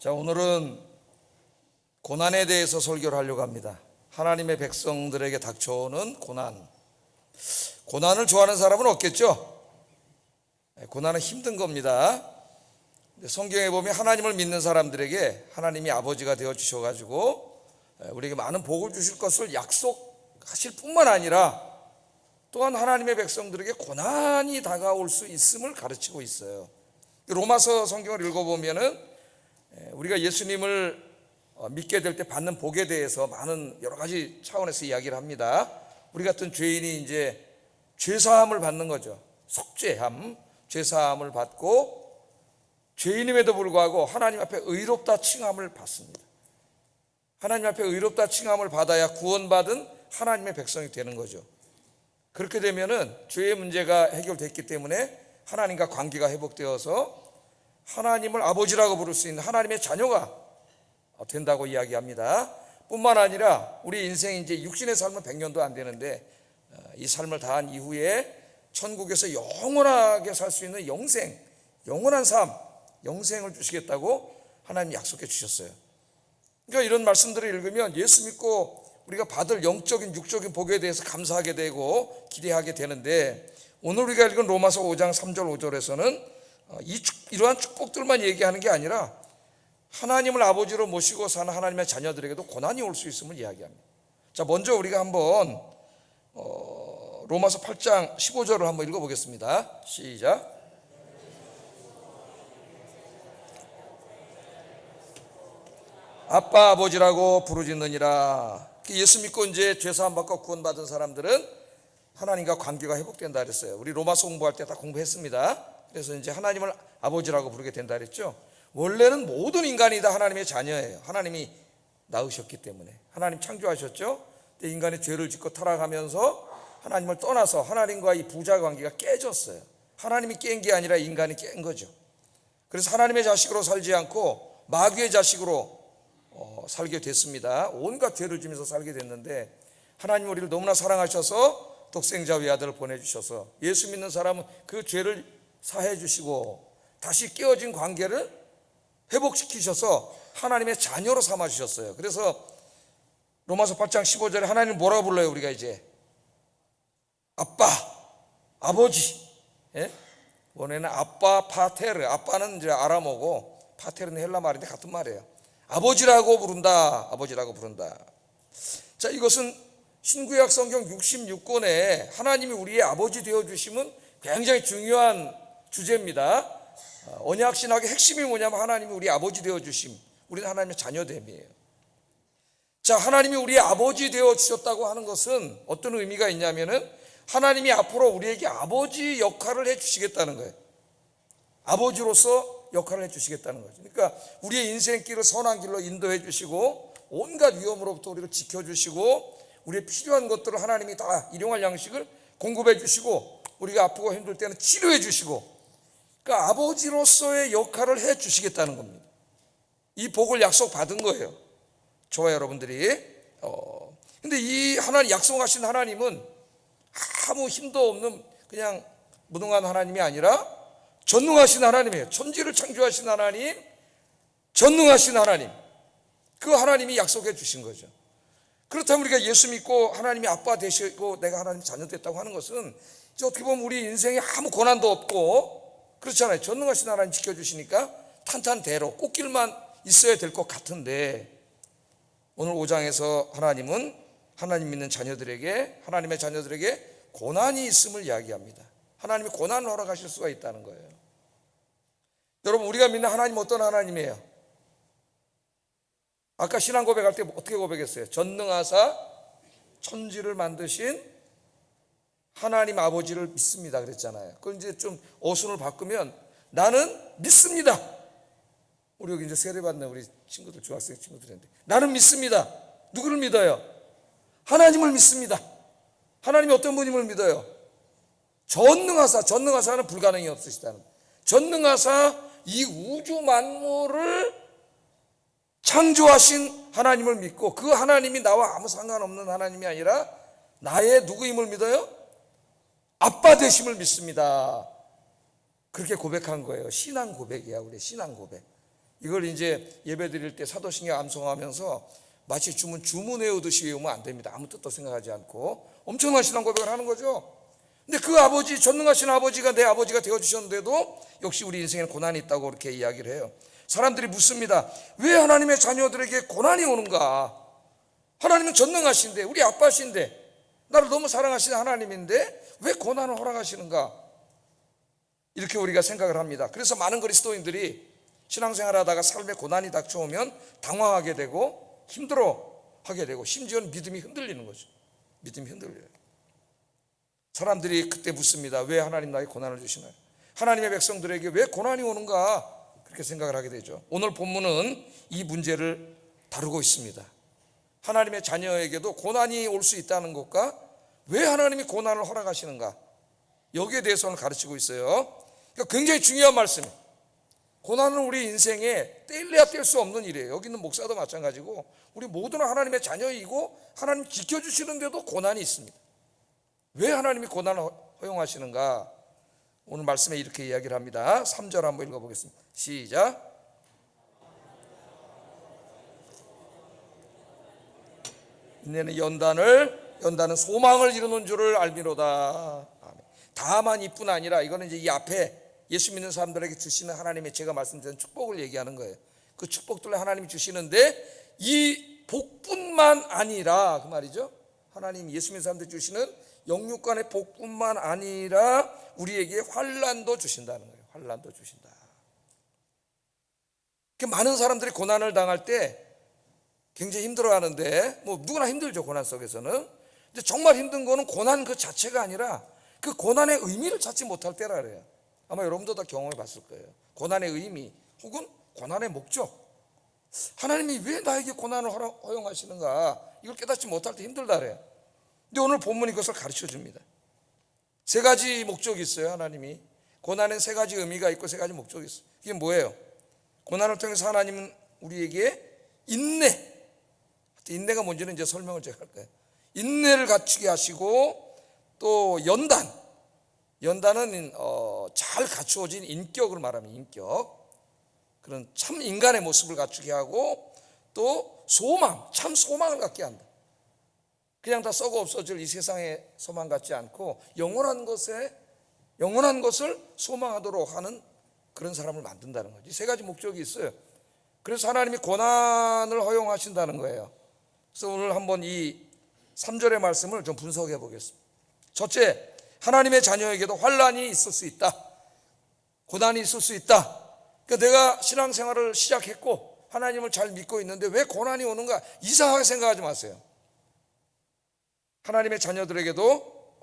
자, 오늘은 고난에 대해서 설교를 하려고 합니다. 하나님의 백성들에게 닥쳐오는 고난. 고난을 좋아하는 사람은 없겠죠? 고난은 힘든 겁니다. 성경에 보면 하나님을 믿는 사람들에게 하나님이 아버지가 되어 주셔가지고 우리에게 많은 복을 주실 것을 약속하실 뿐만 아니라 또한 하나님의 백성들에게 고난이 다가올 수 있음을 가르치고 있어요. 로마서 성경을 읽어보면은 우리가 예수님을 믿게 될 때 받는 복에 대해서 많은 여러 가지 차원에서 이야기를 합니다. 우리 같은 죄인이 이제 죄사함을 받는 거죠. 속죄함, 죄사함을 받고 죄인임에도 불구하고 하나님 앞에 의롭다 칭함을 받습니다. 하나님 앞에 의롭다 칭함을 받아야 구원받은 하나님의 백성이 되는 거죠. 그렇게 되면은 죄의 문제가 해결됐기 때문에 하나님과 관계가 회복되어서 하나님을 아버지라고 부를 수 있는 하나님의 자녀가 된다고 이야기합니다. 뿐만 아니라 우리 인생이 이제 육신의 삶은 100년도 안 되는데 이 삶을 다한 이후에 천국에서 영원하게 살 수 있는 영생, 영원한 삶, 영생을 주시겠다고 하나님이 약속해 주셨어요. 그러니까 이런 말씀들을 읽으면 예수 믿고 우리가 받을 영적인 육적인 복에 대해서 감사하게 되고 기대하게 되는데, 오늘 우리가 읽은 로마서 5장 3절 5절에서는 이러한 축복들만 얘기하는 게 아니라 하나님을 아버지로 모시고 사는 하나님의 자녀들에게도 고난이 올 수 있음을 이야기합니다. 자, 먼저 우리가 한번 로마서 8장 15절을 한번 읽어보겠습니다. 시작. 아빠 아버지라고 부르짖느니라. 예수 믿고 이제 죄사함 받고 구원받은 사람들은 하나님과 관계가 회복된다 그랬어요. 우리 로마서 공부할 때 다 공부했습니다. 그래서 이제 하나님을 아버지라고 부르게 된다 그랬죠. 원래는 모든 인간이 다 하나님의 자녀예요. 하나님이 낳으셨기 때문에. 하나님 창조하셨죠. 근데 인간이 죄를 짓고 타락하면서 하나님을 떠나서 하나님과 이 부자 관계가 깨졌어요. 하나님이 깬 게 아니라 인간이 깬 거죠. 그래서 하나님의 자식으로 살지 않고 마귀의 자식으로 살게 됐습니다. 온갖 죄를 지면서 살게 됐는데 하나님 우리를 너무나 사랑하셔서 독생자 외아들을 보내주셔서 예수 믿는 사람은 그 죄를 사해 주시고 다시 깨어진 관계를 회복시키셔서 하나님의 자녀로 삼아 주셨어요. 그래서 로마서 8장 15절에 하나님 뭐라고 불러요? 우리가 이제 아빠, 아버지. 예? 원래는 아빠 파테르, 아빠는 이제 아람어고 파테르는 헬라 말인데 같은 말이에요. 아버지라고 부른다. 아버지라고 부른다. 자, 이것은 신구약 성경 66권에 하나님이 우리의 아버지 되어주심은 굉장히 중요한 주제입니다. 언약 신학의 핵심이 뭐냐면 하나님이 우리 아버지 되어주심, 우리는 하나님의 자녀됨이에요. 자, 하나님이 우리의 아버지 되어주셨다고 하는 것은 어떤 의미가 있냐면은 하나님이 앞으로 우리에게 아버지 역할을 해주시겠다는 거예요. 아버지로서 역할을 해주시겠다는 거죠. 그러니까 우리의 인생길을 선한 길로 인도해 주시고 온갖 위험으로부터 우리를 지켜주시고 우리의 필요한 것들을 하나님이 다 일용할 양식을 공급해 주시고 우리가 아프고 힘들 때는 치료해 주시고, 그러니까 아버지로서의 역할을 해 주시겠다는 겁니다. 이 복을 약속받은 거예요. 저와 여러분들이. 근데 이 하나님, 약속하신 하나님은 아무 힘도 없는 그냥 무능한 하나님이 아니라 전능하신 하나님이에요. 천지를 창조하신 하나님, 전능하신 하나님, 그 하나님이 약속해 주신 거죠. 그렇다면 우리가 예수 믿고 하나님이 아빠 되시고 내가 하나님 자녀 됐다고 하는 것은 어떻게 보면 우리 인생에 아무 고난도 없고 그렇잖아요. 전능하신 하나님 지켜주시니까 탄탄대로 꽃길만 있어야 될 것 같은데, 오늘 5장에서 하나님은 하나님 믿는 자녀들에게, 하나님의 자녀들에게 고난이 있음을 이야기합니다. 하나님이 고난을 허락하실 수가 있다는 거예요. 여러분, 우리가 믿는 하나님 어떤 하나님이에요? 아까 신앙 고백할 때 어떻게 고백했어요? 전능하사 천지를 만드신 하나님 아버지를 믿습니다 그랬잖아요. 그걸 이제 좀 어순을 바꾸면 나는 믿습니다. 우리 여기 이제 세례받는 우리 친구들, 중학생 친구들인데 나는 믿습니다. 누구를 믿어요? 하나님을 믿습니다. 하나님이 어떤 분임을 믿어요? 전능하사, 전능하사는 불가능이 없으시다는, 전능하사 이 우주 만물을 창조하신 하나님을 믿고 그 하나님이 나와 아무 상관없는 하나님이 아니라 나의 누구임을 믿어요? 아빠 되심을 믿습니다. 그렇게 고백한 거예요. 신앙 고백이야, 우리 신앙 고백. 이걸 이제 예배 드릴 때 사도신경 암송하면서 마치 주문 외우듯이 외우면 안 됩니다. 아무 뜻도 생각하지 않고 엄청난 신앙 고백을 하는 거죠. 근데 그 아버지, 전능하신 아버지가 내 아버지가 되어주셨는데도 역시 우리 인생에는 고난이 있다고 그렇게 이야기를 해요. 사람들이 묻습니다. 왜 하나님의 자녀들에게 고난이 오는가? 하나님은 전능하신데, 우리 아빠신데, 나를 너무 사랑하시는 하나님인데 왜 고난을 허락하시는가? 이렇게 우리가 생각을 합니다. 그래서 많은 그리스도인들이 신앙생활 하다가 삶에 고난이 닥쳐오면 당황하게 되고 힘들어하게 되고 심지어는 믿음이 흔들리는 거죠. 믿음이 흔들려요. 사람들이 그때 묻습니다. 왜 하나님 나에게 고난을 주시나요? 하나님의 백성들에게 왜 고난이 오는가? 그렇게 생각을 하게 되죠. 오늘 본문은 이 문제를 다루고 있습니다. 하나님의 자녀에게도 고난이 올 수 있다는 것과 왜 하나님이 고난을 허락하시는가? 여기에 대해서 오늘 가르치고 있어요. 그러니까 굉장히 중요한 말씀이에요. 고난은 우리 인생에 떼일래야 뗄 수 없는 일이에요. 여기 있는 목사도 마찬가지고 우리 모두는 하나님의 자녀이고 하나님 지켜주시는데도 고난이 있습니다. 왜 하나님이 고난을 허용하시는가? 오늘 말씀에 이렇게 이야기를 합니다. 3절 한번 읽어보겠습니다. 시작. 인내는 연단은 소망을 이루는 줄을 알미로다. 다만 이뿐 아니라, 이거는 이제 이 앞에 예수 믿는 사람들에게 주시는 하나님의, 제가 말씀드린 축복을 얘기하는 거예요. 그 축복들을 하나님이 주시는데 이 복뿐만 아니라, 그 말이죠. 하나님 예수 믿는 사람들 주시는 영육간의 복뿐만 아니라 우리에게 환난도 주신다는 거예요. 환난도 주신다. 많은 사람들이 고난을 당할 때 굉장히 힘들어하는데, 뭐 누구나 힘들죠, 고난 속에서는. 근데 정말 힘든 거는 고난 그 자체가 아니라 그 고난의 의미를 찾지 못할 때라 그래요. 아마 여러분도 다 경험해 봤을 거예요. 고난의 의미 혹은 고난의 목적. 하나님이 왜 나에게 고난을 허용하시는가, 이걸 깨닫지 못할 때 힘들다 그래요. 근데 오늘 본문이 그것을 가르쳐 줍니다. 세 가지 목적이 있어요. 하나님이 고난엔 세 가지 의미가 있고 세 가지 목적이 있어요. 이게 뭐예요? 고난을 통해서 하나님은 우리에게 인내가 뭔지는 이제 설명을 제가 할 거예요. 인내를 갖추게 하시고, 또 연단은 잘 갖추어진 인격을 말하면 인격, 그런 참 인간의 모습을 갖추게 하고, 또 참 소망을 갖게 한다. 그냥 다 썩어 없어질 이 세상의 소망 같지 않고 영원한 것을 소망하도록 하는 그런 사람을 만든다는 거지. 세 가지 목적이 있어요. 그래서 하나님이 고난을 허용하신다는 거예요. 그래서 오늘 한번 이 3절의 말씀을 좀 분석해 보겠습니다. 첫째, 하나님의 자녀에게도 환난이 있을 수 있다. 고난이 있을 수 있다. 그러니까 내가 신앙생활을 시작했고 하나님을 잘 믿고 있는데 왜 고난이 오는가? 이상하게 생각하지 마세요. 하나님의 자녀들에게도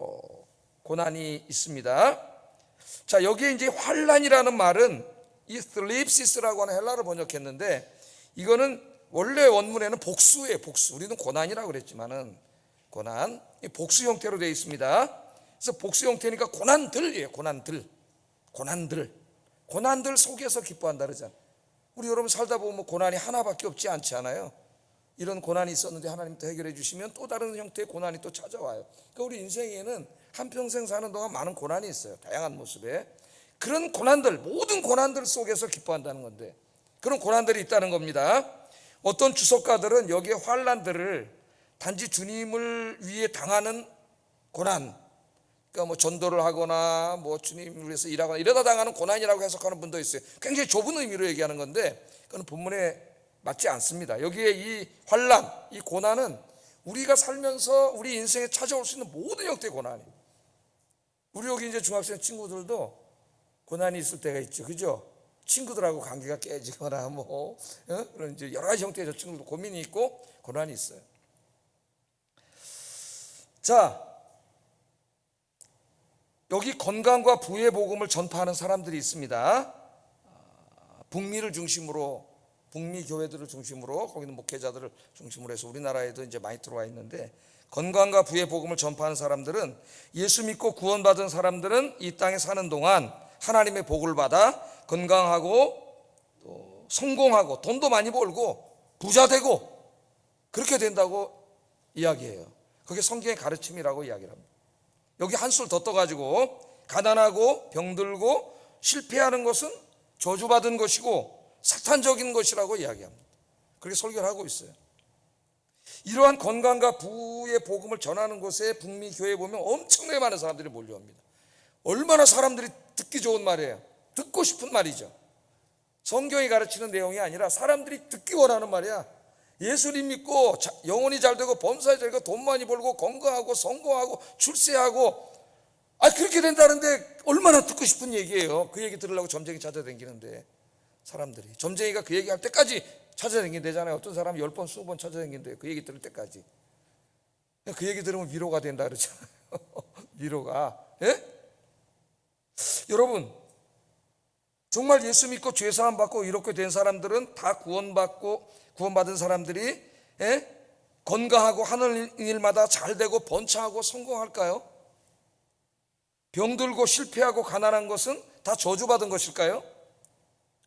고난이 있습니다. 자, 여기에 이제 환난이라는 말은 이 슬립시스라고 하는 헬라로 번역했는데, 이거는 원래 원문에는 복수예요. 복수. 우리는 고난이라고 그랬지만은 고난, 복수 형태로 되어 있습니다. 그래서 복수 형태니까 고난들이에요. 고난들 속에서 기뻐한다 그러잖아요. 우리 여러분 살다 보면 고난이 하나밖에 없지 않지 않아요? 이런 고난이 있었는데 하나님 또 해결해 주시면 또 다른 형태의 고난이 또 찾아와요. 그러니까 우리 인생에는 한평생 사는 동안 많은 고난이 있어요. 다양한 모습에. 그런 고난들, 모든 고난들 속에서 기뻐한다는 건데, 그런 고난들이 있다는 겁니다. 어떤 주석가들은 여기에 환난들을 단지 주님을 위해 당하는 고난, 그러니까 뭐 전도를 하거나 뭐 주님을 위해서 일하거나 이러다 당하는 고난이라고 해석하는 분도 있어요. 굉장히 좁은 의미로 얘기하는 건데 그건 본문에 맞지 않습니다. 여기에 이 환난, 이 고난은 우리가 살면서 우리 인생에 찾아올 수 있는 모든 형태의 고난이에요. 우리 여기 이제 중학생 친구들도 고난이 있을 때가 있죠, 그죠? 친구들하고 관계가 깨지거나 그런 이제 여러 가지 형태의 저 친구도 고민이 있고 고난이 있어요. 자, 여기 건강과 부의 복음을 전파하는 사람들이 있습니다. 북미를 중심으로, 북미 교회들을 중심으로, 거기는 목회자들을 중심으로 해서 우리나라에도 이제 많이 들어와 있는데, 건강과 부의 복음을 전파하는 사람들은, 예수 믿고 구원받은 사람들은 이 땅에 사는 동안 하나님의 복을 받아 건강하고 또 성공하고 돈도 많이 벌고 부자 되고 그렇게 된다고 이야기해요. 그게 성경의 가르침이라고 이야기를 합니다. 여기 한술 더 떠가지고 가난하고 병들고 실패하는 것은 저주받은 것이고 사탄적인 것이라고 이야기합니다. 그렇게 설교를 하고 있어요. 이러한 건강과 부의 복음을 전하는 곳에 북미 교회에 보면 엄청나게 많은 사람들이 몰려옵니다. 얼마나 사람들이 듣기 좋은 말이에요. 듣고 싶은 말이죠. 성경이 가르치는 내용이 아니라 사람들이 듣기 원하는 말이야. 예수님 믿고 영혼이 잘 되고 범사에 잘 되고 돈 많이 벌고 건강하고 성공하고 출세하고, 그렇게 된다는데 얼마나 듣고 싶은 얘기예요. 그 얘기 들으려고 점쟁이 찾아다니는데, 사람들이 점쟁이가 그 얘기할 때까지 찾아다니잖아요. 어떤 사람이 10번 20번 찾아다니는데 그 얘기 들을 때까지. 그 얘기 들으면 위로가 된다 그러잖아요. 위로가. 예? 여러분, 정말 예수 믿고 죄 사함 받고 이렇게 된 사람들은 다 구원받은 사람들이, 건강하고 하는 일마다 잘 되고 번창하고 성공할까요? 병들고 실패하고 가난한 것은 다 저주받은 것일까요?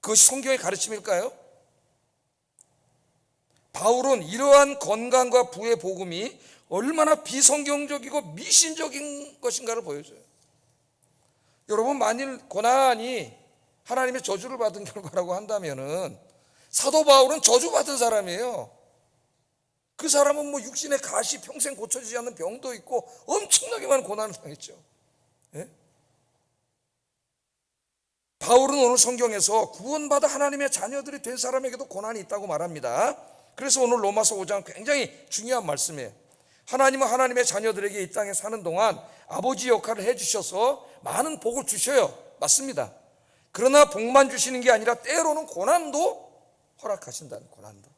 그것이 성경의 가르침일까요? 바울은 이러한 건강과 부의 복음이 얼마나 비성경적이고 미신적인 것인가를 보여줘요. 여러분, 만일 고난이 하나님의 저주를 받은 결과라고 한다면은 사도 바울은 저주받은 사람이에요. 그 사람은 뭐 육신의 가시, 평생 고쳐지지 않는 병도 있고 엄청나게 많은 고난을 당했죠. 예? 바울은 오늘 성경에서 구원받아 하나님의 자녀들이 된 사람에게도 고난이 있다고 말합니다. 그래서 오늘 로마서 5장 굉장히 중요한 말씀이에요. 하나님은 하나님의 자녀들에게 이 땅에 사는 동안 아버지 역할을 해주셔서 많은 복을 주셔요. 맞습니다. 그러나 복만 주시는 게 아니라 때로는 고난도 허락하신다는, 고난도.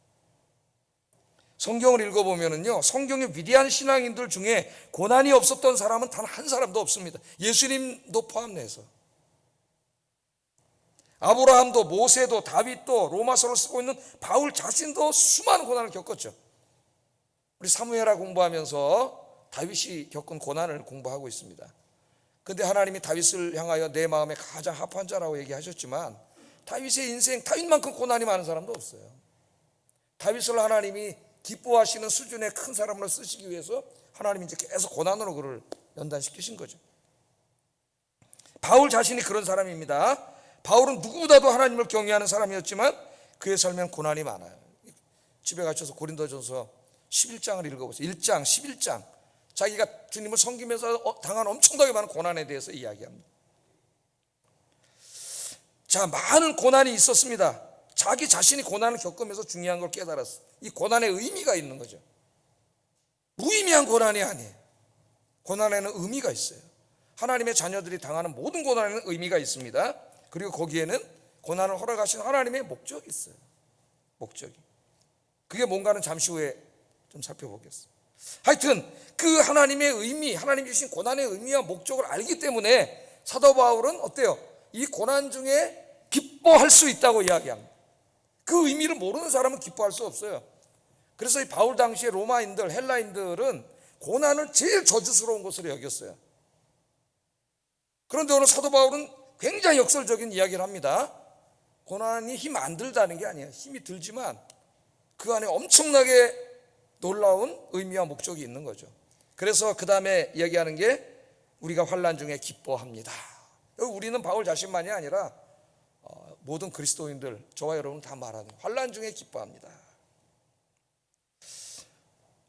성경을 읽어보면요, 성경의 위대한 신앙인들 중에 고난이 없었던 사람은 단 한 사람도 없습니다. 예수님도 포함해서. 아브라함도 모세도 다윗도 로마서를 쓰고 있는 바울 자신도 수많은 고난을 겪었죠. 우리 사무엘하 공부하면서 다윗이 겪은 고난을 공부하고 있습니다. 그런데 하나님이 다윗을 향하여 내 마음에 가장 합한 자라고 얘기하셨지만, 다윗의 인생, 다윗만큼 고난이 많은 사람도 없어요. 다윗을 하나님이 기뻐하시는 수준의 큰 사람으로 쓰시기 위해서 하나님이 이제 계속 고난으로 그를 연단시키신 거죠. 바울 자신이 그런 사람입니다. 바울은 누구보다도 하나님을 경외하는 사람이었지만 그의 삶엔 고난이 많아요. 집에 가셔서 고린도전서 11장을 읽어보세요. 1장, 11장. 자기가 주님을 섬기면서 당한 엄청나게 많은 고난에 대해서 이야기합니다. 자, 많은 고난이 있었습니다. 자기 자신이 고난을 겪으면서 중요한 걸 깨달았어요. 이 고난의 의미가 있는 거죠. 무의미한 고난이 아니에요. 고난에는 의미가 있어요. 하나님의 자녀들이 당하는 모든 고난에는 의미가 있습니다. 그리고 거기에는 고난을 허락하신 하나님의 목적이 있어요. 목적이. 그게 뭔가는 잠시 후에 좀 살펴보겠습니다. 하여튼 그 하나님의 의미, 하나님이 주신 고난의 의미와 목적을 알기 때문에 사도 바울은 어때요? 이 고난 중에 기뻐할 수 있다고 이야기합니다. 그 의미를 모르는 사람은 기뻐할 수 없어요. 그래서 이 바울 당시의 로마인들, 헬라인들은 고난을 제일 저주스러운 것으로 여겼어요. 그런데 오늘 사도 바울은 굉장히 역설적인 이야기를 합니다. 고난이 힘 안 들다는 게 아니에요. 힘이 들지만 그 안에 엄청나게 놀라운 의미와 목적이 있는 거죠. 그래서 그 다음에 이야기하는 게 우리가 환난 중에 기뻐합니다. 우리는 바울 자신만이 아니라 모든 그리스도인들, 저와 여러분 다 말하는 환난 중에 기뻐합니다.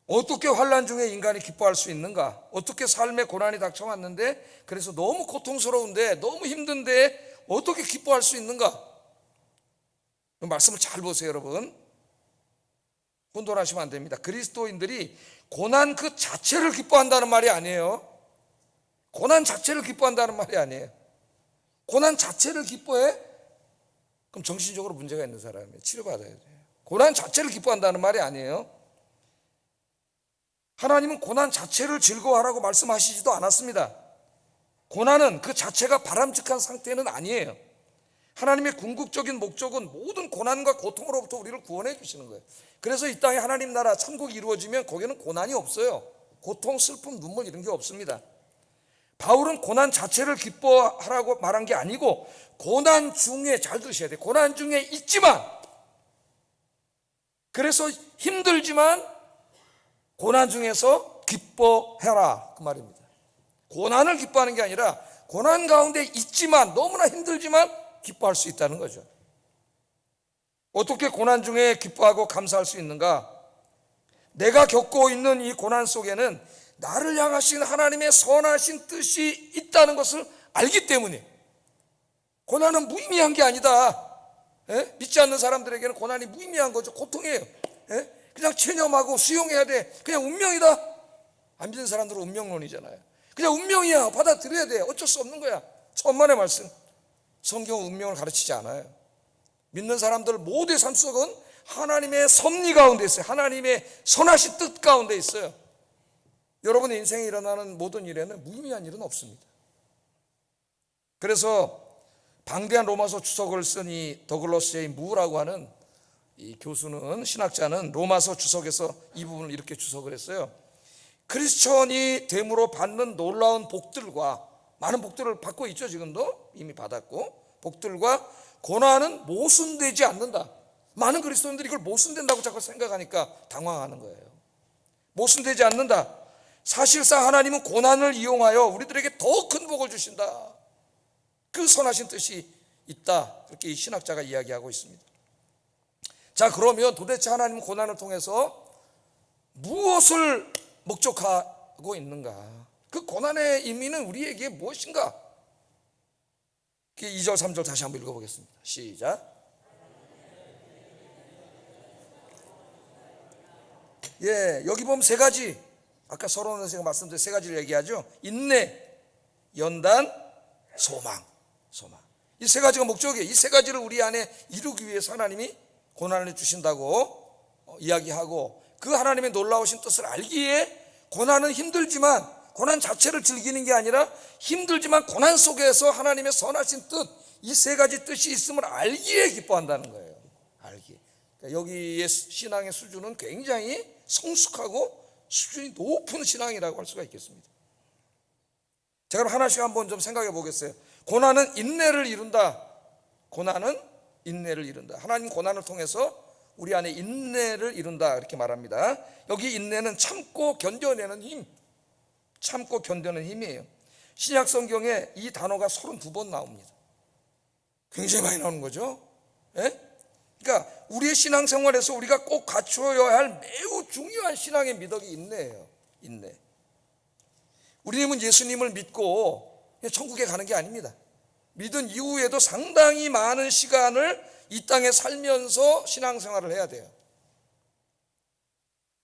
어떻게 환난 중에 인간이 기뻐할 수 있는가? 어떻게 삶에 고난이 닥쳐왔는데 그래서 너무 고통스러운데 너무 힘든데 어떻게 기뻐할 수 있는가? 말씀을 잘 보세요, 여러분. 혼돈하시면 안 됩니다. 그리스도인들이 고난 그 자체를 기뻐한다는 말이 아니에요. 고난 자체를 기뻐한다는 말이 아니에요. 고난 자체를 기뻐해? 그럼 정신적으로 문제가 있는 사람이에요. 치료받아야 돼요. 고난 자체를 기뻐한다는 말이 아니에요. 하나님은 고난 자체를 즐거워하라고 말씀하시지도 않았습니다. 고난은 그 자체가 바람직한 상태는 아니에요. 하나님의 궁극적인 목적은 모든 고난과 고통으로부터 우리를 구원해 주시는 거예요. 그래서 이 땅에 하나님 나라 천국이 이루어지면 거기는 고난이 없어요. 고통, 슬픔, 눈물 이런 게 없습니다. 바울은 고난 자체를 기뻐하라고 말한 게 아니고 고난 중에, 잘 들으셔야 돼요. 고난 중에 있지만, 그래서 힘들지만 고난 중에서 기뻐해라, 그 말입니다. 고난을 기뻐하는 게 아니라 고난 가운데 있지만, 너무나 힘들지만 기뻐할 수 있다는 거죠. 어떻게 고난 중에 기뻐하고 감사할 수 있는가? 내가 겪고 있는 이 고난 속에는 나를 향하신 하나님의 선하신 뜻이 있다는 것을 알기 때문에 고난은 무의미한 게 아니다. 믿지 않는 사람들에게는 고난이 무의미한 거죠. 고통이에요. 그냥 체념하고 수용해야 돼. 그냥 운명이다. 안 믿는 사람들은 운명론이잖아요. 그냥 운명이야. 받아들여야 돼. 어쩔 수 없는 거야. 천만의 말씀. 성경은 운명을 가르치지 않아요. 믿는 사람들 모두의 삶 속은 하나님의 섭리 가운데 있어요. 하나님의 선하신 뜻 가운데 있어요. 여러분의 인생에 일어나는 모든 일에는 무의미한 일은 없습니다. 그래서 방대한 로마서 주석을 쓴 이 더글러스 제이 무라고 하는 이 교수는, 신학자는 로마서 주석에서 이 부분을 이렇게 주석을 했어요. 크리스천이 됨으로 받는 놀라운 복들과, 많은 복들을 받고 있죠. 지금도 이미 받았고, 복들과 고난은 모순되지 않는다. 많은 그리스도인들이 이걸 모순된다고 자꾸 생각하니까 당황하는 거예요. 모순되지 않는다. 사실상 하나님은 고난을 이용하여 우리들에게 더 큰 복을 주신다. 그 선하신 뜻이 있다. 그렇게 이 신학자가 이야기하고 있습니다. 자, 그러면 도대체 하나님은 고난을 통해서 무엇을 목적하고 있는가? 그 고난의 의미는 우리에게 무엇인가? 2절 3절 다시 한번 읽어보겠습니다. 시작. 여기 보면 세 가지, 아까 서론에서 말씀드린 세 가지를 얘기하죠. 인내, 연단, 소망. 이 세 가지가 목적이에요. 이 세 가지를 우리 안에 이루기 위해서 하나님이 고난을 주신다고 이야기하고, 그 하나님의 놀라우신 뜻을 알기에 고난은 힘들지만, 고난 자체를 즐기는 게 아니라 힘들지만 고난 속에서 하나님의 선하신 뜻, 이 세 가지 뜻이 있음을 알기에 기뻐한다는 거예요. 알기. 그러니까 여기의 신앙의 수준은 굉장히 성숙하고 수준이 높은 신앙이라고 할 수가 있겠습니다. 자, 그럼 하나씩 한번 좀 생각해 보겠어요. 고난은 인내를 이룬다. 고난은 인내를 이룬다. 하나님 고난을 통해서 우리 안에 인내를 이룬다, 이렇게 말합니다. 여기 인내는 참고 견뎌내는 힘, 참고 견뎌내는 힘이에요. 신약 성경에 이 단어가 32번 나옵니다. 굉장히 많이 나오는 거죠. 그러니까 우리의 신앙생활에서 우리가 꼭 갖추어야 할 매우 중요한 신앙의 미덕이 인내예요. 인내. 우리는 예수님을 믿고 천국에 가는 게 아닙니다. 믿은 이후에도 상당히 많은 시간을 이 땅에 살면서 신앙생활을 해야 돼요.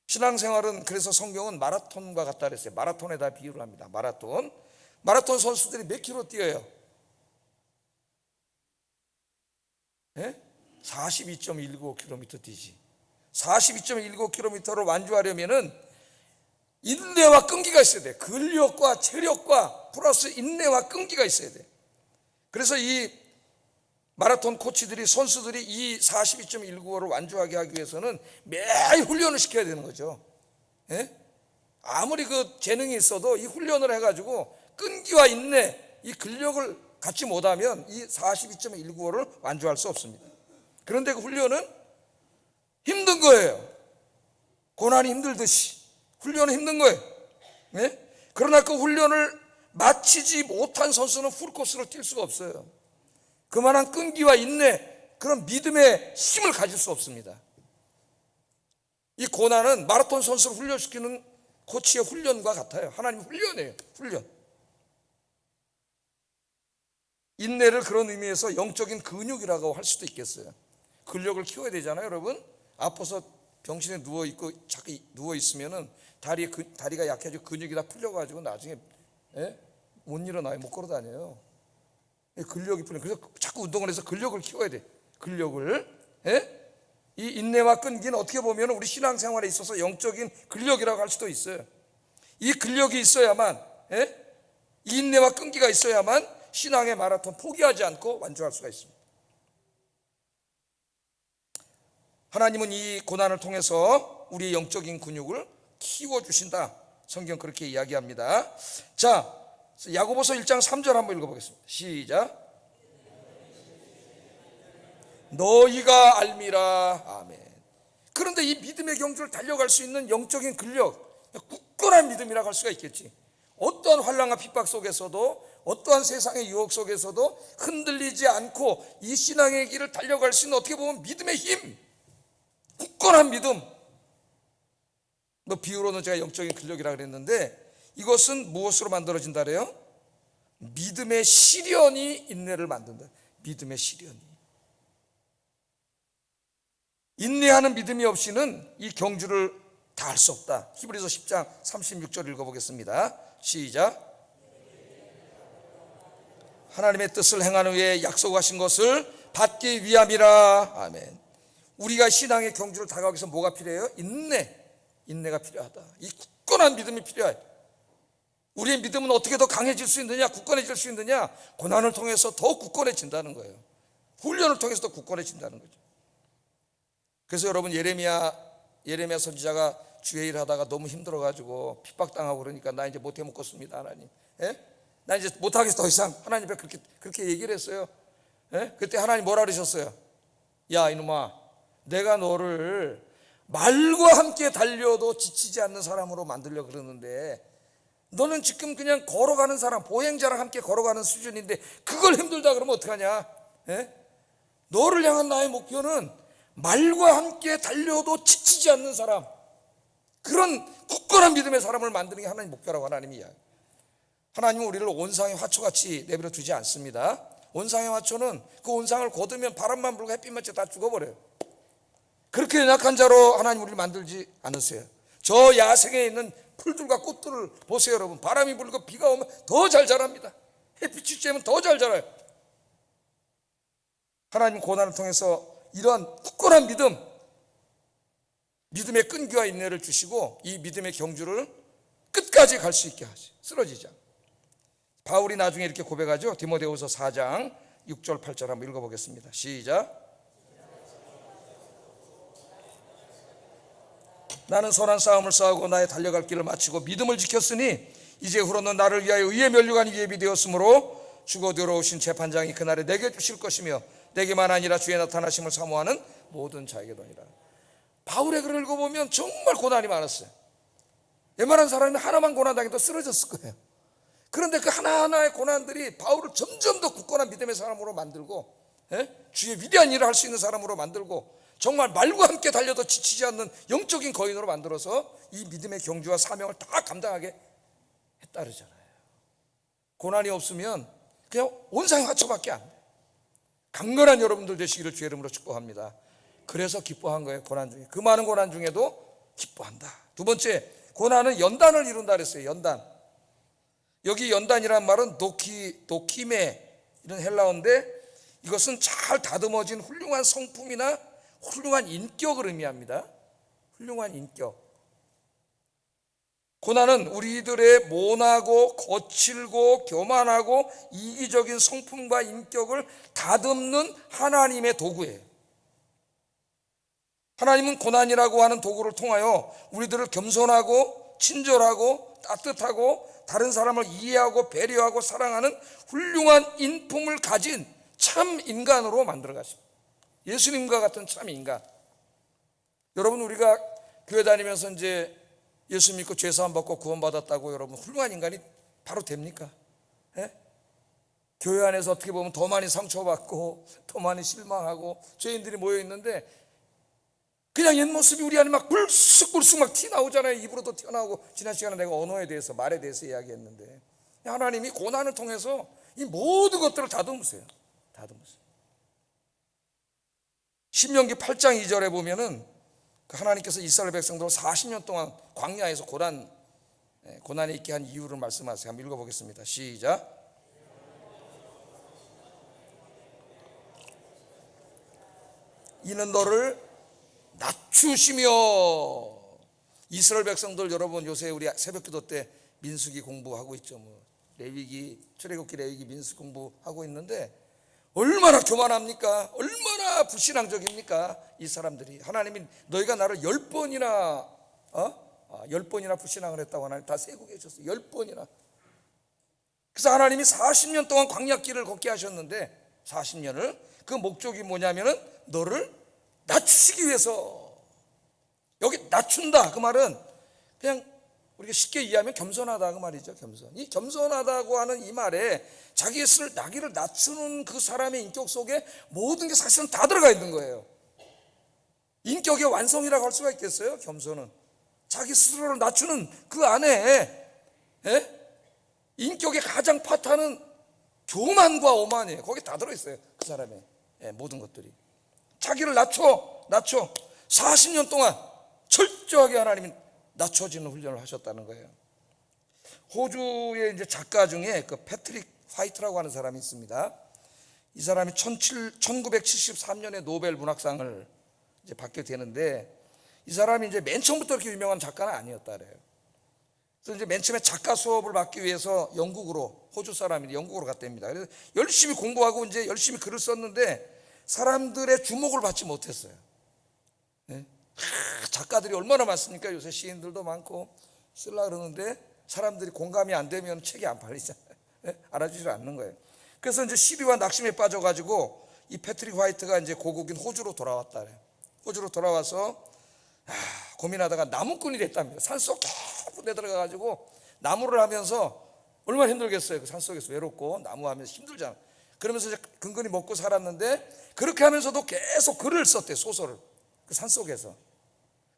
신앙생활은, 그래서 성경은 마라톤과 같다 그랬어요. 마라톤에다 비유를 합니다. 마라톤 선수들이 몇 킬로 뛰어요? 42.19km 뛰지. 42.19km를 완주하려면은 인내와 끈기가 있어야 돼. 근력과 체력과 플러스 인내와 끈기가 있어야 돼. 그래서 이 마라톤 코치들이, 선수들이 이 42.195를 완주하게 하기 위해서는 매일 훈련을 시켜야 되는 거죠. 아무리 그 재능이 있어도 이 훈련을 해가지고 끈기와 인내, 이 근력을 갖지 못하면 이 42.195를 완주할 수 없습니다. 그런데 그 훈련은 힘든 거예요. 고난이 힘들듯이 훈련은 힘든 거예요. 그러나 그 훈련을 마치지 못한 선수는 풀코스를 뛸 수가 없어요. 그만한 끈기와 인내, 그런 믿음의 힘을 가질 수 없습니다. 이 고난은 마라톤 선수를 훈련시키는 코치의 훈련과 같아요. 하나님 훈련이에요. 훈련. 인내를 그런 의미에서 영적인 근육이라고 할 수도 있겠어요. 근력을 키워야 되잖아요, 여러분. 아파서 병실에 누워있고 자꾸 누워있으면은 다리가 약해지고 근육이 다 풀려가지고 나중에 못 일어나요. 못 걸어 다녀요. 근력이 풀려. 그래서 자꾸 운동을 해서 근력을 키워야 돼. 근력을. 이 인내와 끈기는 어떻게 보면 우리 신앙생활에 있어서 영적인 근력이라고 할 수도 있어요. 이 근력이 있어야만, 이 인내와 끈기가 있어야만 신앙의 마라톤 포기하지 않고 완주할 수가 있습니다. 하나님은 이 고난을 통해서 우리의 영적인 근육을 키워주신다. 성경 그렇게 이야기합니다. 자, 야고보서 1장 3절 한번 읽어보겠습니다. 시작. 너희가 알미라. 아멘. 그런데 이 믿음의 경주를 달려갈 수 있는 영적인 근력, 굳건한 믿음이라고 할 수가 있겠지. 어떤 환난과 핍박 속에서도 어떠한 세상의 유혹 속에서도 흔들리지 않고 이 신앙의 길을 달려갈 수 있는 어떻게 보면 믿음의 힘, 굳건한 믿음. 비유로는 제가 영적인 근력이라고 그랬는데 이것은 무엇으로 만들어진다 그래요? 믿음의 시련이 인내를 만든다. 믿음의 시련이. 인내하는 믿음이 없이는 이 경주를 다 할 수 없다. 히브리서 10장 36절 읽어보겠습니다. 시작. 하나님의 뜻을 행하는 후에 약속하신 것을 받기 위함이라. 아멘. 우리가 신앙의 경주를 다가가기 위해서 뭐가 필요해요? 인내가 필요하다. 이 굳건한 믿음이 필요해. 우리의 믿음은 어떻게 더 강해질 수 있느냐, 굳건해질 수 있느냐? 고난을 통해서 더 굳건해진다는 거예요. 훈련을 통해서 더 굳건해진다는 거죠. 그래서 여러분, 예레미야 선지자가 주의 일 하다가 너무 힘들어가지고 핍박당하고 그러니까 나 이제 못해 먹겠습니다, 하나님. 나 이제 못하겠어, 더 이상. 하나님 앞에 그렇게 얘기를 했어요. 그때 하나님 뭐라 그러셨어요? 야, 이놈아, 내가 너를 말과 함께 달려도 지치지 않는 사람으로 만들려고 그러는데 너는 지금 그냥 걸어가는 사람, 보행자랑 함께 걸어가는 수준인데 그걸 힘들다 그러면 어떡하냐? 너를 향한 나의 목표는 말과 함께 달려도 지치지 않는 사람, 그런 굳건한 믿음의 사람을 만드는 게 하나님 목표라고 하나님이 이야기해요. 하나님은 우리를 온상의 화초같이 내버려 두지 않습니다. 온상의 화초는 그 온상을 거두면 바람만 불고 햇빛만 쬐다 죽어버려요. 그렇게 연약한 자로 하나님 우리를 만들지 않으세요. 저 야생에 있는 풀들과 꽃들을 보세요, 여러분. 바람이 불고 비가 오면 더 잘 자랍니다. 햇빛이 쬐면 더 잘 자라요. 하나님 고난을 통해서 이러한 굳건한 믿음의 끈기와 인내를 주시고 이 믿음의 경주를 끝까지 갈 수 있게 하시, 쓰러지지 않고. 바울이 나중에 이렇게 고백하죠. 디모데후서 4장 6절 8절 한번 읽어보겠습니다. 시작. 나는 선한 싸움을 싸우고 나의 달려갈 길을 마치고 믿음을 지켰으니 이제후로는 나를 위하여 의의 면류관이 예비되었으므로 주고 들어오신 재판장이 그날에 내게 주실 것이며 내게만 아니라 주의 나타나심을 사모하는 모든 자에게도니라. 바울의 글을 읽어보면 정말 고난이 많았어요. 웬만한 사람이 하나만 고난당해도 쓰러졌을 거예요. 그런데 그 하나하나의 고난들이 바울을 점점 더 굳건한 믿음의 사람으로 만들고, 주의 위대한 일을 할 수 있는 사람으로 만들고, 정말 말과 함께 달려도 지치지 않는 영적인 거인으로 만들어서 이 믿음의 경주와 사명을 다 감당하게 했다 그러잖아요. 고난이 없으면 그냥 온상의 화초밖에 안 돼요. 강건한 여러분들 되시기를 주의 이름으로 축복합니다. 그래서 기뻐한 거예요. 고난 중에, 그 많은 고난 중에도 기뻐한다. 두 번째, 고난은 연단을 이룬다 그랬어요. 연단. 여기 연단이란 말은 도키메 이런 헬라어인데 이것은 잘 다듬어진 훌륭한 성품이나 훌륭한 인격을 의미합니다. 훌륭한 인격. 고난은 우리들의 모나고 거칠고 교만하고 이기적인 성품과 인격을 다듬는 하나님의 도구예요. 하나님은 고난이라고 하는 도구를 통하여 우리들을 겸손하고 친절하고 따뜻하고 다른 사람을 이해하고 배려하고 사랑하는 훌륭한 인품을 가진 참 인간으로 만들어 가십니다. 예수님과 같은 참 인간. 여러분, 우리가 교회 다니면서 이제 예수 믿고 죄 사함 받고 구원받았다고 여러분 훌륭한 인간이 바로 됩니까? 교회 안에서 어떻게 보면 더 많이 상처받고 더 많이 실망하고 죄인들이 모여 있는데 그냥 옛 모습이 우리 안에 막 불쑥불쑥 막 튀어나오잖아요. 입으로도 튀어나오고. 지난 시간에 내가 언어에 대해서, 말에 대해서 이야기했는데 하나님이 고난을 통해서 이 모든 것들을 다듬으세요. 신명기 8장 2절에 보면은 하나님께서 이스라엘 백성들을 40년 동안 광야에서 고난에 있게 한 이유를 말씀하세요. 한번 읽어보겠습니다. 시작. 이는 너를 낮추시며. 이스라엘 백성들 여러분 요새 우리 새벽기도 때 민수기 공부하고 있죠. 레위기, 출애굽기, 레위기, 민수기 공부하고 있는데 얼마나 교만합니까? 얼마나 불신앙적입니까? 이 사람들이. 하나님이 너희가 나를 10번이나 10번이나 불신앙을 했다고 하나님 다 세고 계셨어요. 10번이나. 그래서 하나님이 40년 동안 광야길을 걷게 하셨는데 40년을 그 목적이 뭐냐면은 너를 낮추시기 위해서. 여기 낮춘다 그 말은 그냥 우리가 쉽게 이해하면 겸손하다 그 말이죠. 겸손. 이 겸손하다고 하는 이 말에 자기의 나기를 낮추는 그 사람의 인격 속에 모든 게 사실은 다 들어가 있는 거예요. 인격의 완성이라고 할 수가 있겠어요? 겸손은 자기 스스로를 낮추는 그 안에 인격의 가장 파탄은 교만과 오만이에요. 거기 다 들어있어요. 그 사람의 모든 것들이. 자기를 낮춰 40년 동안 철저하게 하나님이 낮춰지는 훈련을 하셨다는 거예요. 호주의 이제 작가 중에 그 패트릭 화이트라고 하는 사람이 있습니다. 이 사람이 1973년에 노벨 문학상을 이제 받게 되는데, 이 사람이 이제 맨 처음부터 그렇게 유명한 작가는 아니었다 그래요. 그래서 이제 맨 처음에 작가 수업을 받기 위해서 영국으로, 호주 사람이 영국으로 갔답니다. 그래서 열심히 공부하고 이제 열심히 글을 썼는데 사람들의 주목을 받지 못했어요. 작가들이 얼마나 많습니까? 요새 시인들도 많고 쓰려고 그러는데 사람들이 공감이 안 되면 책이 안 팔리잖아요. 알아주지 않는 거예요. 그래서 이제 시비와 낙심에 빠져가지고 이 패트릭 화이트가 이제 고국인 호주로 돌아왔다 그래요. 호주로 돌아와서 고민하다가 나무꾼이 됐답니다. 산속 깊은 데 들어가가지고 나무를 하면서 얼마나 힘들겠어요. 그 산속에서 외롭고 나무하면서 힘들잖아요. 그러면서 이제 근근히 먹고 살았는데, 그렇게 하면서도 계속 글을 썼대요. 소설을. 그 산속에서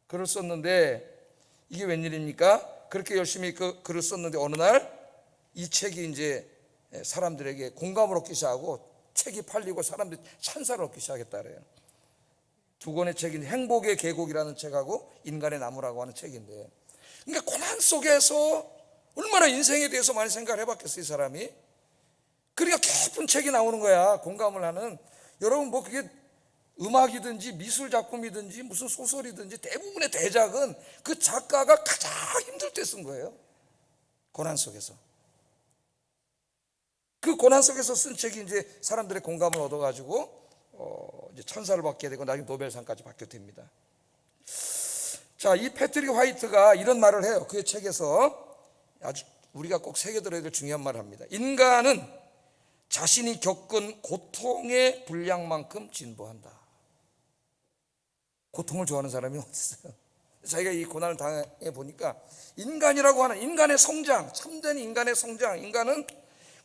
글을 썼는데, 이게 웬일입니까? 그렇게 열심히 그 글을 썼는데 어느 날 이 책이 이제 사람들에게 공감을 얻기 시작하고 책이 팔리고 사람들이 찬사를 얻기 시작했다 그래요. 두 권의 책인 행복의 계곡이라는 책하고 인간의 나무라고 하는 책인데, 그러니까 고난 속에서 얼마나 인생에 대해서 많이 생각을 해봤겠어요, 이 사람이. 그러니까 깊은 책이 나오는 거야, 공감을 하는. 여러분 뭐 그게 음악이든지 미술 작품이든지 무슨 소설이든지 대부분의 대작은 그 작가가 가장 힘들 때 쓴 거예요. 고난 속에서. 그 고난 속에서 쓴 책이 이제 사람들의 공감을 얻어가지고 이제 찬사를 받게 되고 나중에 노벨상까지 받게 됩니다. 자, 이 패트릭 화이트가 이런 말을 해요. 그의 책에서 아주 우리가 꼭 새겨들어야 될 중요한 말을 합니다. 인간은 자신이 겪은 고통의 분량만큼 진보한다. 고통을 좋아하는 사람이 어디 있어요? 자기가 이 고난을 당해 보니까 인간이라고 하는 인간의 성장, 참된 인간의 성장, 인간은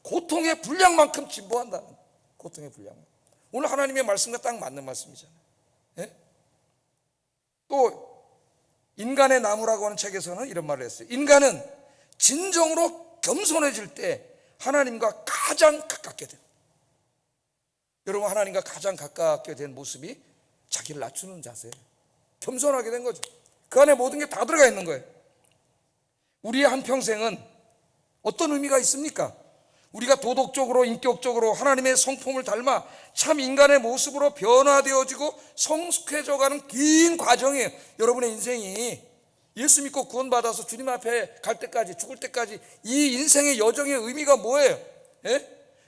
고통의 분량만큼 진보한다. 고통의 분량. 오늘 하나님의 말씀과 딱 맞는 말씀이잖아요. 예? 또 인간의 나무라고 하는 책에서는 이런 말을 했어요. 인간은 진정으로 겸손해질 때 하나님과 가장 가깝게 된, 여러분 하나님과 가장 가깝게 된 모습이 자기를 낮추는 자세예요. 겸손하게 된 거죠. 그 안에 모든 게 다 들어가 있는 거예요. 우리의 한평생은 어떤 의미가 있습니까? 우리가 도덕적으로 인격적으로 하나님의 성품을 닮아 참 인간의 모습으로 변화되어지고 성숙해져가는 긴 과정이에요. 여러분의 인생이 예수 믿고 구원받아서 주님 앞에 갈 때까지, 죽을 때까지 이 인생의 여정의 의미가 뭐예요?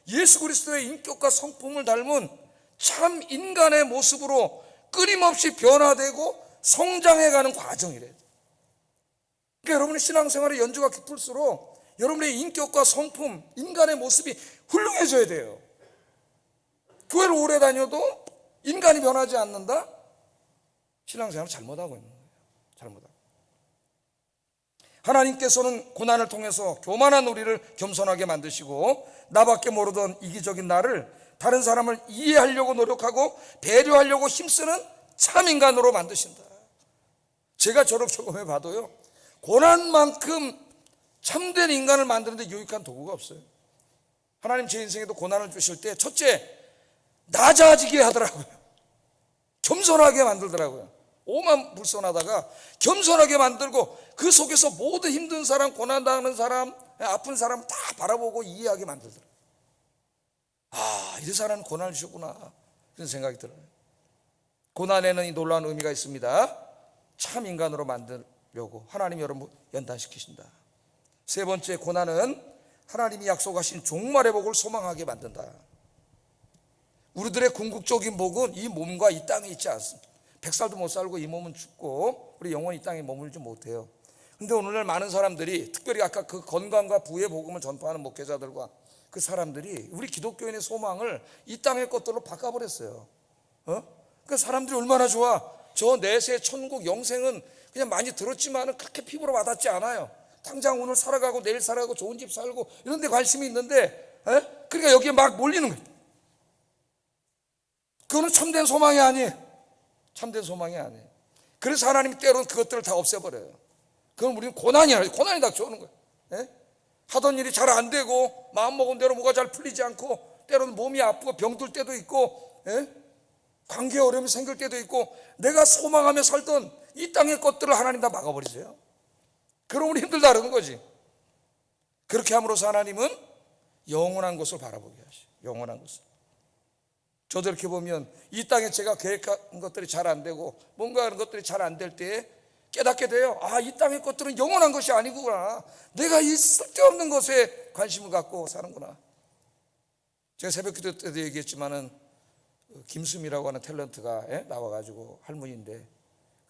예수 그리스도의 인격과 성품을 닮은 참 인간의 모습으로 끊임없이 변화되고 성장해가는 과정이래요. 그러니까 여러분의 신앙생활의 연주가 깊을수록 여러분의 인격과 성품, 인간의 모습이 훌륭해져야 돼요. 교회를 오래 다녀도 인간이 변하지 않는다? 신앙생활을 잘못하고 있는 거예요. 잘못하고. 하나님께서는 고난을 통해서 교만한 우리를 겸손하게 만드시고 나밖에 모르던 이기적인 나를 다른 사람을 이해하려고 노력하고 배려하려고 힘쓰는 참 인간으로 만드신다. 제가 저를 경험해 봐도요, 고난만큼 참된 인간을 만드는데 유익한 도구가 없어요. 하나님 제 인생에도 고난을 주실 때 첫째, 낮아지게 하더라고요. 겸손하게 만들더라고요. 오만 불손하다가 겸손하게 만들고 그 속에서 모든 힘든 사람, 고난당하는 사람, 아픈 사람 다 바라보고 이해하게 만들더라고요. 이래서 하나님 고난을 주셨구나, 그런 생각이 들어요. 고난에는 이 놀라운 의미가 있습니다. 참 인간으로 만들려고 하나님이 여러분 연단시키신다. 세 번째, 고난은 하나님이 약속하신 종말의 복을 소망하게 만든다. 우리들의 궁극적인 복은 이 몸과 이 땅에 있지 않습니다. 100살도 못 살고 이 몸은 죽고 우리 영원히 이 땅에 머물지 못해요. 근데 오늘날 많은 사람들이, 특별히 아까 그 건강과 부의 복음을 전파하는 목회자들과 그 사람들이 우리 기독교인의 소망을 이 땅의 것들로 바꿔버렸어요. 그 사람들이 얼마나 좋아. 저 내세 천국 영생은 그냥 많이 들었지만 그렇게 피부로 와닿지 않아요. 당장 오늘 살아가고 내일 살아가고 좋은 집 살고 이런 데 관심이 있는데, 그러니까 여기에 막 몰리는 거예요. 그거는 참된 소망이 아니에요. 참된 소망이 아니에요. 그래서 하나님이 때로는 그것들을 다 없애버려요. 그건 우리는 고난이 닥쳐오는 거예요. 하던 일이 잘 안 되고 마음먹은 대로 뭐가 잘 풀리지 않고 때로는 몸이 아프고 병들 때도 있고, 관계에 어려움이 생길 때도 있고, 내가 소망하며 살던 이 땅의 것들을 하나님 다 막아버리세요. 그럼 우리 힘들다는 거지. 그렇게 함으로써 하나님은 영원한 것을 바라보게 하시죠. 영원한 것을. 저도 이렇게 보면 이 땅에 제가 계획한 것들이 잘 안 되고 뭔가 하는 것들이 잘 안 될 때에 깨닫게 돼요. 아, 이 땅의 것들은 영원한 것이 아니구나. 내가 이 쓸데없는 것에 관심을 갖고 사는구나. 제가 새벽 기도 때도 얘기했지만은 김수미라고 하는 탤런트가 나와가지고 할머니인데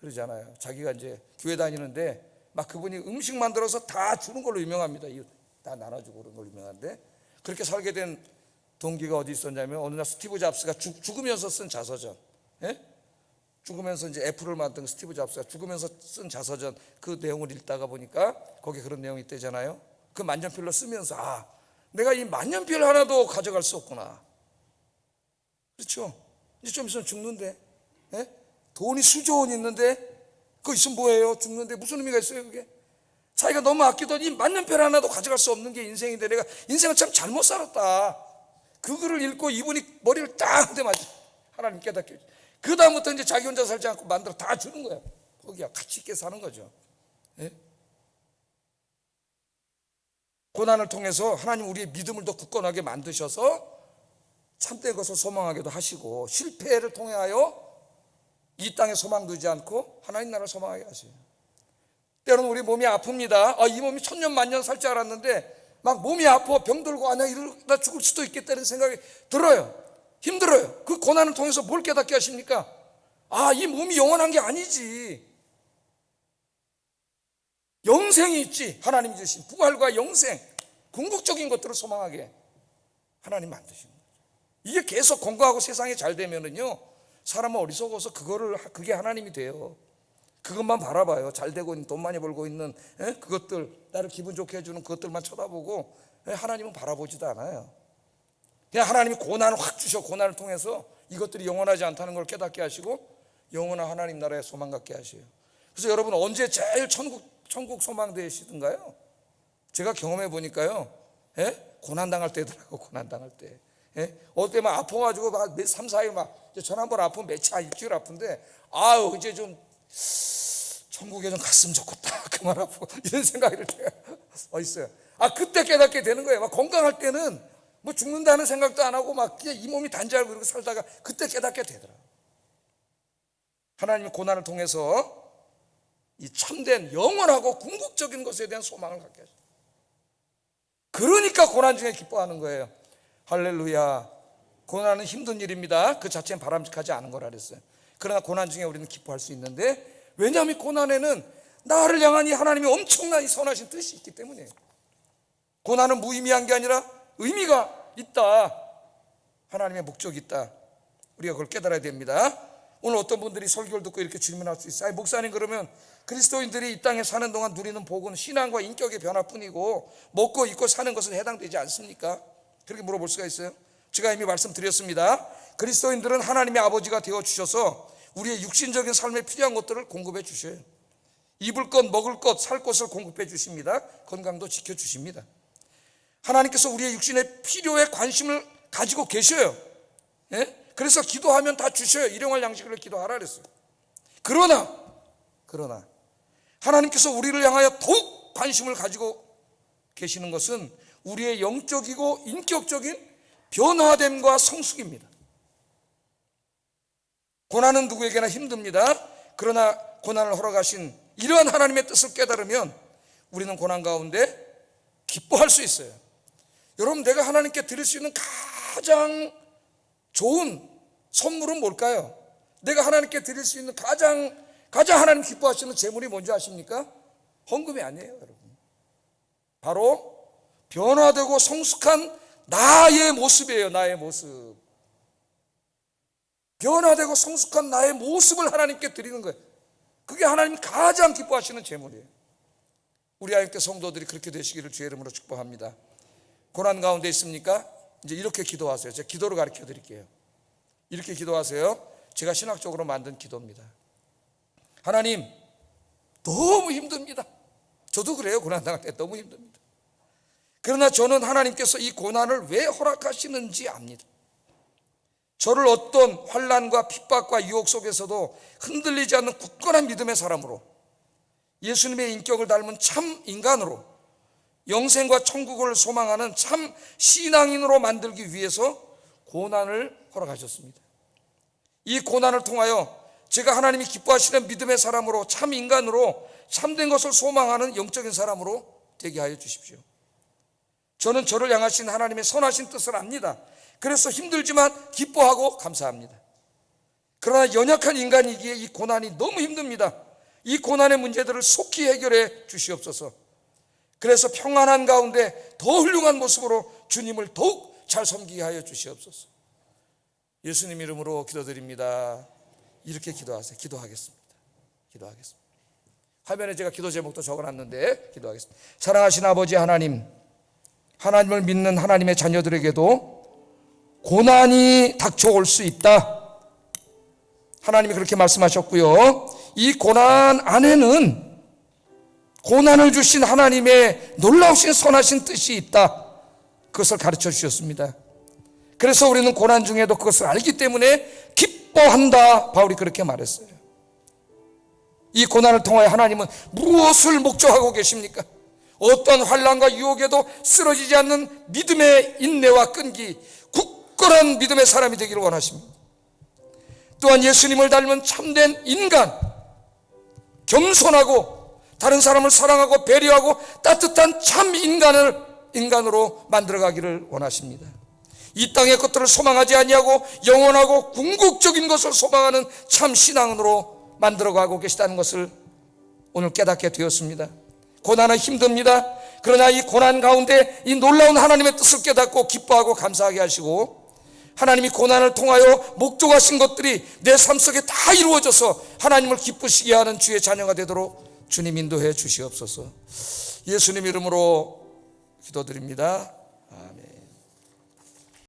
그러잖아요. 자기가 이제 교회 다니는데 막 그분이 음식 만들어서 다 주는 걸로 유명합니다. 다 나눠주고 그런 걸로 유명한데, 그렇게 살게 된 동기가 어디 있었냐면 어느 날 스티브 잡스가 죽으면서 쓴 자서전, 죽으면서 이제 애플을 만든 스티브 잡스가 죽으면서 쓴 자서전, 그 내용을 읽다가 보니까 거기에 그런 내용이 있대잖아요. 그 만년필로 쓰면서 내가 이 만년필 하나도 가져갈 수 없구나. 그렇죠? 이제 좀 있으면 죽는데, 돈이 수조 원 있는데 그거 있으면 뭐예요? 죽는데 무슨 의미가 있어요 그게? 자기가 너무 아끼던 이 만년필 하나도 가져갈 수 없는 게 인생인데 내가 인생을 참 잘못 살았다. 그 글을 읽고 이분이 머리를 딱 한 대 맞지. 하나님 깨닫게. 그 다음부터 이제 자기 혼자 살지 않고 만들어 다 주는 거야. 거기야 같이 있게 사는 거죠. 고난을 통해서 하나님 우리의 믿음을 더 굳건하게 만드셔서 참된 것을 소망하게도 하시고, 실패를 통하여 이 땅에 소망 두지 않고 하나님 나라를 소망하게 하세요. 때로는 우리 몸이 아픕니다. 이 몸이 천년 만년 살 줄 알았는데 막 몸이 아파 병들고 내가 이러다 죽을 수도 있겠다는 생각이 들어요. 힘들어요. 그 고난을 통해서 뭘 깨닫게 하십니까? 이 몸이 영원한 게 아니지. 영생이 있지. 하나님이 주신 부활과 영생, 궁극적인 것들을 소망하게 하나님 만드신 거죠. 이게 계속 건강하고 세상이 잘 되면은요, 사람은 어리석어서 그게 하나님이 돼요. 그것만 바라봐요. 잘 되고 있는, 돈 많이 벌고 있는 그것들, 나를 기분 좋게 해주는 그것들만 쳐다보고 하나님은 바라보지도 않아요. 그냥 하나님이 고난을 확 주셔. 고난을 통해서 이것들이 영원하지 않다는 걸 깨닫게 하시고 영원한 하나님 나라에 소망 갖게 하셔요. 그래서 여러분 언제 제일 천국 소망 되시던가요? 제가 경험해 보니까요, 고난당할 때더라고. 고난당할 때. 어떨 때 막 아파가지고 막 3, 4일 막 전화 한번 아프면 며칠, 일주일 아픈데 이제 좀 천국에 좀 갔으면 좋겠다. 그만 아프고 이런 생각이 들 때가 있어요. 그때 깨닫게 되는 거예요. 막 건강할 때는 뭐 죽는다는 생각도 안 하고 막 그냥 이 몸이 단지 그러고 살다가 그때 깨닫게 되더라고요. 하나님의 고난을 통해서 이 참된 영원하고 궁극적인 것에 대한 소망을 갖게 하셔요. 그러니까 고난 중에 기뻐하는 거예요. 할렐루야. 고난은 힘든 일입니다. 그 자체는 바람직하지 않은 거라 그랬어요. 그러나 고난 중에 우리는 기뻐할 수 있는데, 왜냐하면 고난에는 나를 향한 이 하나님의 엄청난 선하신 뜻이 있기 때문이에요. 고난은 무의미한 게 아니라 의미가 있다. 하나님의 목적이 있다. 우리가 그걸 깨달아야 됩니다. 오늘 어떤 분들이 설교를 듣고 이렇게 질문할 수 있어요. 목사님, 그러면 그리스도인들이 이 땅에 사는 동안 누리는 복은 신앙과 인격의 변화뿐이고 먹고 입고 사는 것은 해당되지 않습니까? 그렇게 물어볼 수가 있어요. 제가 이미 말씀드렸습니다. 그리스도인들은 하나님의 아버지가 되어주셔서 우리의 육신적인 삶에 필요한 것들을 공급해 주셔요. 입을 것, 먹을 것, 살 것을 공급해 주십니다. 건강도 지켜주십니다. 하나님께서 우리의 육신의 필요에 관심을 가지고 계셔요. 그래서 기도하면 다 주셔요. 일용할 양식을 기도하라 그랬어요. 그러나 하나님께서 우리를 향하여 더욱 관심을 가지고 계시는 것은 우리의 영적이고 인격적인 변화됨과 성숙입니다. 고난은 누구에게나 힘듭니다. 그러나 고난을 허락하신 이러한 하나님의 뜻을 깨달으면 우리는 고난 가운데 기뻐할 수 있어요. 여러분, 내가 하나님께 드릴 수 있는 가장 좋은 선물은 뭘까요? 내가 하나님께 드릴 수 있는 가장 하나님 기뻐하시는 재물이 뭔지 아십니까? 헌금이 아니에요, 여러분. 바로 변화되고 성숙한 나의 모습이에요. 나의 모습. 변화되고 성숙한 나의 모습을 하나님께 드리는 거예요. 그게 하나님 가장 기뻐하시는 재물이에요. 우리 하나님께 성도들이 그렇게 되시기를 주의 이름으로 축복합니다. 고난 가운데 있습니까? 이제 이렇게 기도하세요. 제가 기도를 가르쳐 드릴게요. 이렇게 기도하세요. 제가 신학적으로 만든 기도입니다. 하나님, 너무 힘듭니다. 저도 그래요. 고난 당할 때 너무 힘듭니다. 그러나 저는 하나님께서 이 고난을 왜 허락하시는지 압니다. 저를 어떤 환난과 핍박과 유혹 속에서도 흔들리지 않는 굳건한 믿음의 사람으로, 예수님의 인격을 닮은 참 인간으로, 영생과 천국을 소망하는 참 신앙인으로 만들기 위해서 고난을 허락하셨습니다. 이 고난을 통하여 제가 하나님이 기뻐하시는 믿음의 사람으로, 참 인간으로, 참된 것을 소망하는 영적인 사람으로 되게 하여 주십시오. 저는 저를 향하신 하나님의 선하신 뜻을 압니다. 그래서 힘들지만 기뻐하고 감사합니다. 그러나 연약한 인간이기에 이 고난이 너무 힘듭니다. 이 고난의 문제들을 속히 해결해 주시옵소서. 그래서 평안한 가운데 더 훌륭한 모습으로 주님을 더욱 잘 섬기게 하여 주시옵소서. 예수님 이름으로 기도드립니다. 이렇게 기도하세요. 기도하겠습니다. 화면에 제가 기도 제목도 적어놨는데 기도하겠습니다. 사랑하신 아버지 하나님, 하나님을 믿는 하나님의 자녀들에게도 고난이 닥쳐올 수 있다. 하나님이 그렇게 말씀하셨고요. 이 고난 안에는 고난을 주신 하나님의 놀라우신 선하신 뜻이 있다. 그것을 가르쳐 주셨습니다. 그래서 우리는 고난 중에도 그것을 알기 때문에 기뻐한다. 바울이 그렇게 말했어요. 이 고난을 통하여 하나님은 무엇을 목적하고 계십니까? 어떤 환난과 유혹에도 쓰러지지 않는 믿음의 인내와 끈기, 굳건한 믿음의 사람이 되기를 원하십니다. 또한 예수님을 닮은 참된 인간, 겸손하고 다른 사람을 사랑하고 배려하고 따뜻한 참 인간으로 만들어가기를 원하십니다. 이 땅의 것들을 소망하지 아니하고 영원하고 궁극적인 것을 소망하는 참 신앙으로 만들어가고 계시다는 것을 오늘 깨닫게 되었습니다. 고난은 힘듭니다. 그러나 이 고난 가운데 이 놀라운 하나님의 뜻을 깨닫고 기뻐하고 감사하게 하시고, 하나님이 고난을 통하여 목적하신 것들이 내 삶 속에 다 이루어져서 하나님을 기쁘시게 하는 주의 자녀가 되도록 주님 인도해 주시옵소서. 예수님 이름으로 기도드립니다. 아멘.